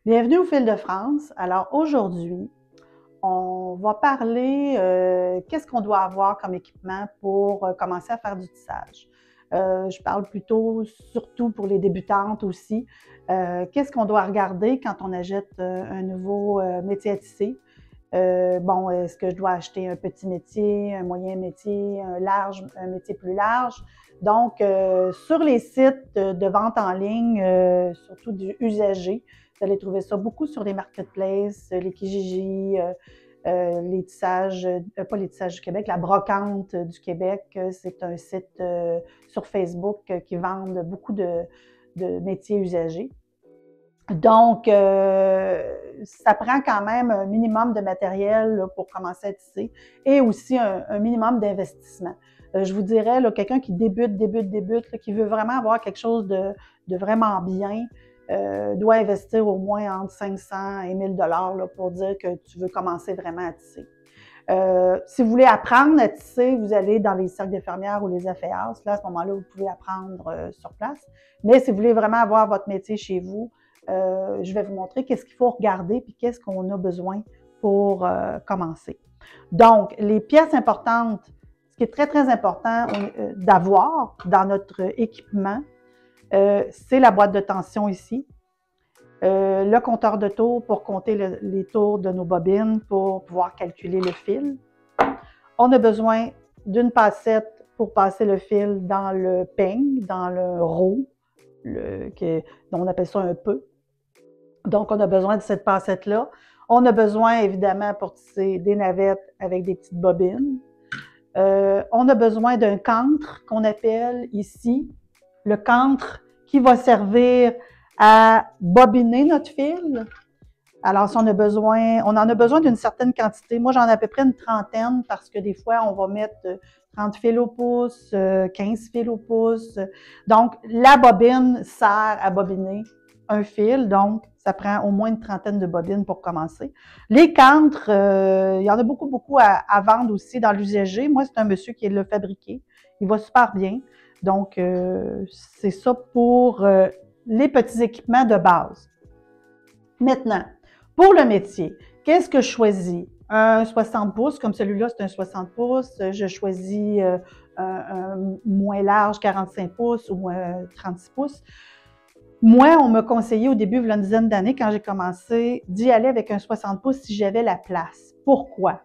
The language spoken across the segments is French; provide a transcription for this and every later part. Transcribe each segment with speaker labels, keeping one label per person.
Speaker 1: Bienvenue au Fil de France. Alors aujourd'hui, on va parler qu'est-ce qu'on doit avoir comme équipement pour commencer à faire du tissage. Je parle plutôt, surtout pour les débutantes aussi. Qu'est-ce qu'on doit regarder quand on achète un nouveau métier à tisser? Bon, est-ce que je dois acheter un petit métier, un moyen métier, un métier plus large? Donc, sur les sites de vente en ligne, surtout du usager, vous allez trouver ça beaucoup sur les marketplaces, les Kijiji, les tissages, pas les tissages du Québec, la brocante du Québec, c'est un site sur Facebook qui vend beaucoup de métiers usagés. Donc, ça prend quand même un minimum de matériel là, pour commencer à tisser et aussi un minimum d'investissement. Je vous dirais, quelqu'un qui débute, là, qui veut vraiment avoir quelque chose de vraiment bien, doit investir au moins entre 500 et 1000 $ là, pour dire que tu veux commencer vraiment à tisser. Si vous voulez apprendre à tisser, vous allez dans les cercles d'infirmières ou les AFEAS. Là, à ce moment-là, vous pouvez apprendre sur place. Mais si vous voulez vraiment avoir votre métier chez vous, je vais vous montrer qu'est-ce qu'il faut regarder puis qu'est-ce qu'on a besoin pour commencer. Donc, les pièces importantes, ce qui est très, très important d'avoir dans notre équipement, c'est la boîte de tension ici. Le compteur de tours pour compter les tours de nos bobines pour pouvoir calculer le fil. On a besoin d'une passette pour passer le fil dans le peigne, dans le roue, on appelle ça un peu. Donc, on a besoin de cette passette-là. On a besoin, évidemment, pour tisser des navettes avec des petites bobines. On a besoin d'un cantre qu'on appelle ici, le cantre qui va servir à bobiner notre fil. Alors, si on en a besoin d'une certaine quantité. Moi, j'en ai à peu près une trentaine parce que des fois, on va mettre 30 fils au pouce, 15 fils au pouce. Donc, la bobine sert à bobiner un fil, donc ça prend au moins une trentaine de bobines pour commencer. Les cantres, il y en a beaucoup, beaucoup à vendre aussi dans l'usager. Moi, c'est un monsieur qui l'a fabriqué. Il va super bien. Donc, c'est ça pour les petits équipements de base. Maintenant, pour le métier, qu'est-ce que je choisis? Un 60 pouces, comme celui-là, c'est un 60 pouces. Je choisis un moins large, 45 pouces ou 36 pouces. Moi, on m'a conseillé au début, il y a une dizaine d'années, quand j'ai commencé, d'y aller avec un 60 pouces si j'avais la place. Pourquoi?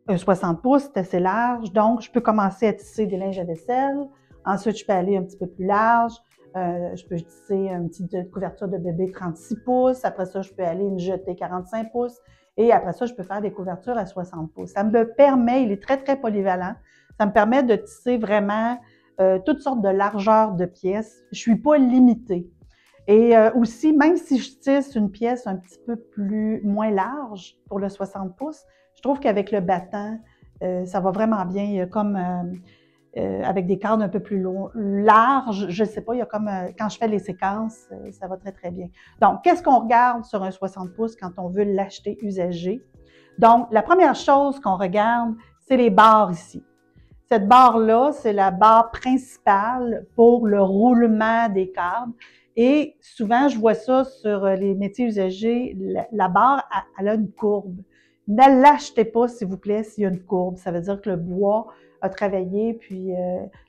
Speaker 1: Un 60 pouces, c'est assez large, donc je peux commencer à tisser des linges à vaisselle. Ensuite, je peux aller un petit peu plus large. Je peux tisser une petite couverture de bébé 36 pouces. Après ça, je peux aller une jetée 45 pouces. Et après ça, je peux faire des couvertures à 60 pouces. Ça me permet, il est très, très polyvalent. Ça me permet de tisser vraiment toutes sortes de largeurs de pièces. Je ne suis pas limitée. Et aussi, même si je tisse une pièce un petit peu moins large pour le 60 pouces, je trouve qu'avec le battant, ça va vraiment bien. Il y a comme avec des cadres un peu plus larges, je ne sais pas, il y a comme quand je fais les séquences, ça va très, très bien. Donc, qu'est-ce qu'on regarde sur un 60 pouces quand on veut l'acheter usagé? Donc, la première chose qu'on regarde, c'est les barres ici. Cette barre-là, c'est la barre principale pour le roulement des cadres. Et souvent, je vois ça sur les métiers usagés, la barre, elle a une courbe. Ne l'achetez pas, s'il vous plaît, s'il y a une courbe. Ça veut dire que le bois a travaillé, puis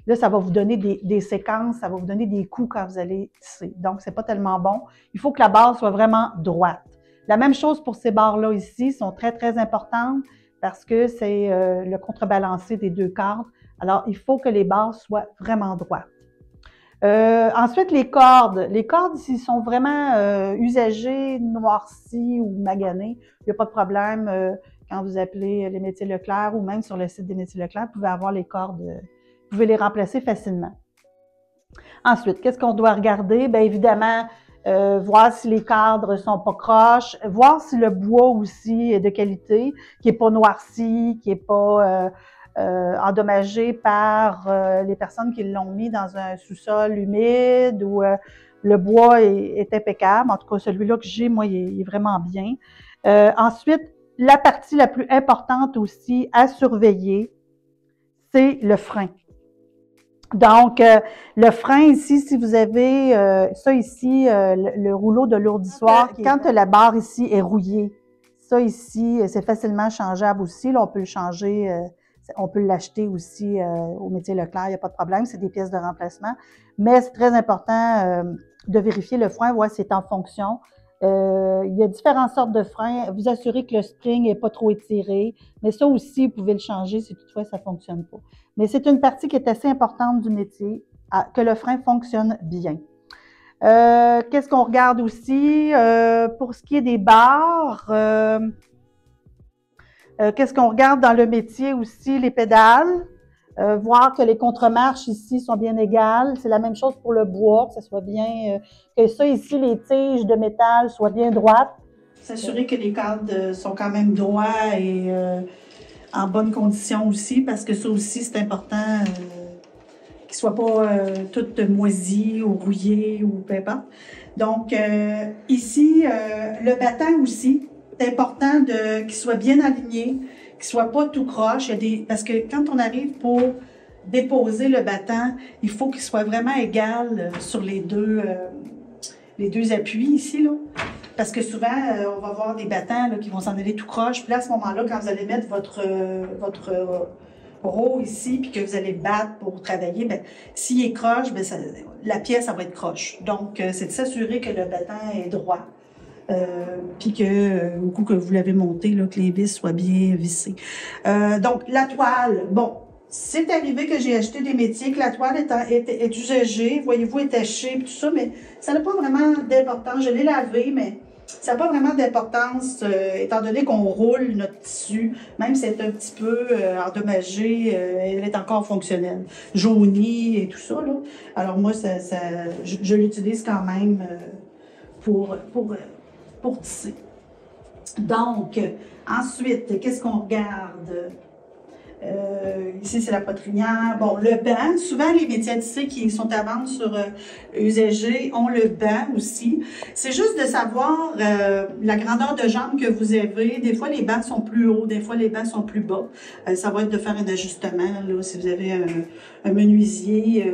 Speaker 1: là, ça va vous donner des séquences, ça va vous donner des coups quand vous allez tisser. Donc, c'est pas tellement bon. Il faut que la barre soit vraiment droite. La même chose pour ces barres-là ici, sont très, très importantes parce que c'est le contrebalancé des deux cadres. Alors, il faut que les barres soient vraiment droites. Ensuite, les cordes. Les cordes, s'ils sont vraiment usagées, noircies ou maganées, il n'y a pas de problème. Quand vous appelez les métiers Leclerc ou même sur le site des métiers Leclerc, vous pouvez avoir les cordes, vous pouvez les remplacer facilement. Ensuite, qu'est-ce qu'on doit regarder? Bien évidemment, voir si les cadres sont pas croches, voir si le bois aussi est de qualité, qui est pas noirci, qui est pas endommagé par les personnes qui l'ont mis dans un sous-sol humide ou le bois est impeccable. En tout cas, celui-là que j'ai, moi, il est vraiment bien. Ensuite, la partie la plus importante aussi à surveiller, c'est le frein. Donc, le frein ici, si vous avez ça ici, le rouleau de lourdissoir, quand la barre ici est rouillée, ça ici, c'est facilement changeable aussi. Là, on peut le changer, on peut l'acheter aussi au métier Leclerc, il n'y a pas de problème, c'est des pièces de remplacement. Mais c'est très important de vérifier le frein, voir s'il est en fonction. Il y a différentes sortes de freins. Vous assurez que le spring n'est pas trop étiré, mais ça aussi, vous pouvez le changer si toutefois ça ne fonctionne pas. Mais c'est une partie qui est assez importante du métier, que le frein fonctionne bien. Qu'est-ce qu'on regarde aussi? Pour ce qui est des barres, qu'est-ce qu'on regarde dans le métier aussi? Les pédales. Voir que les contremarches ici sont bien égales. C'est la même chose pour le bois, que ça soit bien, que ça ici, les tiges de métal soient bien droites. S'assurer que les cadres sont quand même droits et en bonne condition aussi, parce que ça aussi, c'est important qu'ils ne soient pas toutes moisis ou rouillés ou peu importe. Donc, ici, le battant aussi, c'est important qu'il soit bien aligné, qu'il ne soit pas tout croche. Parce que quand on arrive pour déposer le battant, il faut qu'il soit vraiment égal sur les deux appuis ici, là. Parce que souvent, on va avoir des battants là, qui vont s'en aller tout croche. Puis là, à ce moment-là, quand vous allez mettre votre roue ici, puis que vous allez battre pour travailler, bien, s'il est croche, bien, la pièce, ça va être croche. Donc, c'est de s'assurer que le battant est droit. Puis que, au coup que vous l'avez monté, là, que les vis soient bien vissées. Donc, la toile, bon, c'est arrivé que j'ai acheté des métiers, que la toile est usagée, voyez-vous, est tachée, tout ça, mais ça n'a pas vraiment d'importance. Je l'ai lavé, mais ça n'a pas vraiment d'importance, étant donné qu'on roule notre tissu, même si c'est un petit peu endommagé, elle est encore fonctionnelle, jaunie et tout ça, là. Alors moi, je l'utilise quand même pour tisser. Donc, ensuite, qu'est-ce qu'on regarde? Ici, c'est la poitrinière. Bon, le banc. Souvent, les métiers à tisser qui sont à vendre sur Usagé ont le banc aussi. C'est juste de savoir la grandeur de jambe que vous avez. Des fois, les bancs sont plus hauts, des fois, les bancs sont plus bas. Ça va être de faire un ajustement, là, si vous avez un menuisier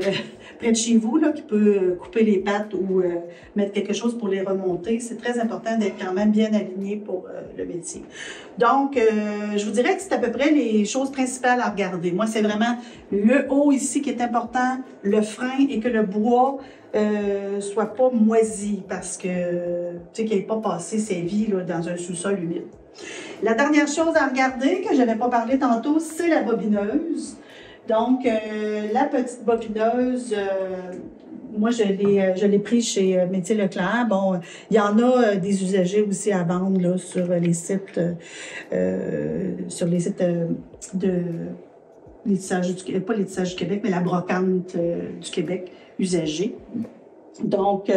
Speaker 1: près de chez vous là, qui peut couper les pattes ou mettre quelque chose pour les remonter. C'est très important d'être quand même bien aligné pour le métier. Donc, je vous dirais que c'est à peu près les choses principales à regarder. Moi, c'est vraiment le haut ici qui est important, le frein et que le bois soit pas moisi parce que, tu sais, qu'il n'ait pas passé sa vie là, dans un sous-sol humide. La dernière chose à regarder, que je n'avais pas parlé tantôt, c'est la bobineuse. Donc, la petite bobineuse, moi, je l'ai pris chez Métier Leclerc. Bon, il y en a des usagers aussi à vendre là, sur les sites, de l'étissage pas l'étissage du Québec, mais la brocante du Québec usagée. Donc,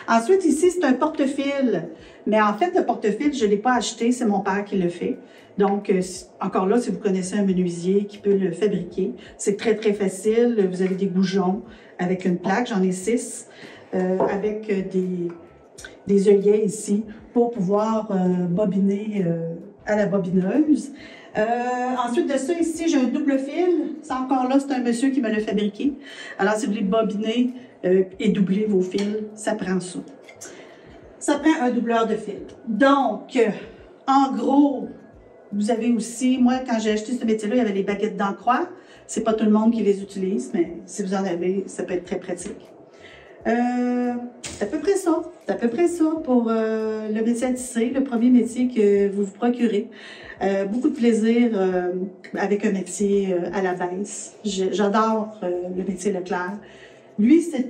Speaker 1: ensuite, ici, c'est un porte-fil. Mais en fait, le porte-fil, je ne l'ai pas acheté, c'est mon père qui le fait. Donc, encore là, si vous connaissez un menuisier qui peut le fabriquer, c'est très, très facile. Vous avez des goujons avec une plaque, j'en ai 6, avec des œillets ici pour pouvoir bobiner à la bobineuse. Ensuite de ça, ici, j'ai un double fil. Ça, encore là, c'est un monsieur qui me l'a fabriqué. Alors, si vous voulez bobiner et doubler vos fils, ça prend ça. Ça prend un doubleur de fil. Donc, en gros, vous avez aussi, moi, quand j'ai acheté ce métier-là, il y avait les baguettes d'encroix. C'est pas tout le monde qui les utilise, mais si vous en avez, ça peut être très pratique. C'est à peu près ça. C'est à peu près ça pour le métier à tisser, le premier métier que vous vous procurez. Beaucoup de plaisir avec un métier à la baisse. J'adore le métier Leclerc. Lui, c'est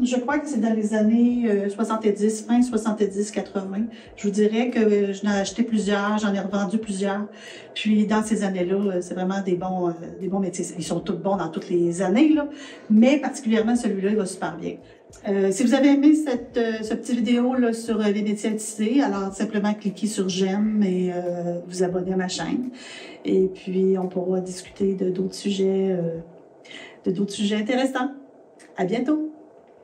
Speaker 1: je crois que c'est dans les années 70, fin 70, 80. Je vous dirais que j'en ai acheté plusieurs, j'en ai revendu plusieurs. Puis dans ces années-là, c'est vraiment des bons métiers. Ils sont tous bons dans toutes les années, là, mais particulièrement celui-là, il va super bien. Si vous avez aimé ce petit vidéo là, sur les métiers à tisser, alors simplement cliquez sur j'aime et vous abonnez à ma chaîne. Et puis on pourra discuter de d'autres sujets intéressants. À bientôt!